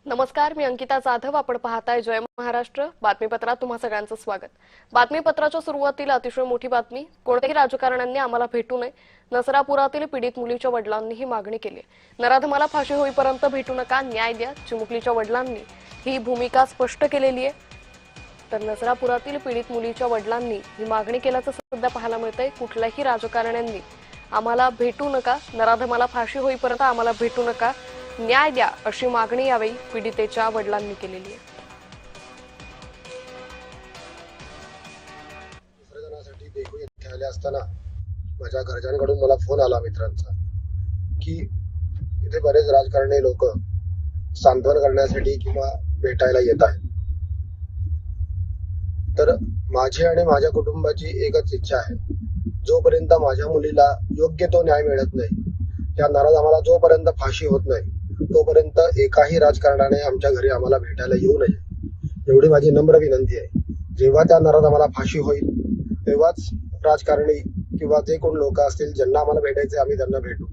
नमस्कार, मी अंकिता जाधव. आपण पाहताय जय महाराष्ट्र बातमीपत्रात तुम्हा सगळ्यांचं स्वागत. बातमीपत्राच्या सुरुवातीला अतिशय मोठी बातमी. कोणत्याही राजकारण्यांनी आम्हाला भेटू नये, नसरापुरातील पीडित मुलीच्या वडिलांनी ही मागणी केली. नराधमाला फाशी होईपर्यंत भेटू नका, न्याय द्या. चिमुकलीच्या वडिलांनी ही भूमिका स्पष्ट केलेली आहे. तर नसरापुरातील पीडित मुलीच्या वडिलांनी ही मागणी केल्याचं सध्या पाहायला मिळतंय. कुठल्याही राजकारण्यांनी आम्हाला भेटू नका, नराधमाला फाशी होईपर्यंत आम्हाला भेटू नका, न्याय द्या, अशी मागणी यावेळी पीडितेच्या वडिलांनी केलेली आहे. विसर्जनासाठी देखू येथे आले असताना माझ्या घरच्यांकडून मला फोन आला मित्रांचा की इथे बरेच राजकारणी लोक सांत्वन करण्यासाठी किंवा भेटायला येत आहेत. तर माझी आणि माझ्या कुटुंबाची एकच इच्छा आहे, जोपर्यंत माझ्या मुलीला योग्य तो न्याय मिळत नाही, त्या नराधमाला जोपर्यंत फाशी होत नाही, तोपर्यंत एकाही राजकारणाने आमच्या घरी आम्हाला भेटायला येऊ नये, एवढी माझी नम्र विनंती आहे. जेव्हा त्या नराधमाला फाशी होईल तेव्हाच राजकारणी किंवा जे कोण लोक असतील ज्यांना आम्हाला भेटायचे आम्ही त्यांना भेटू.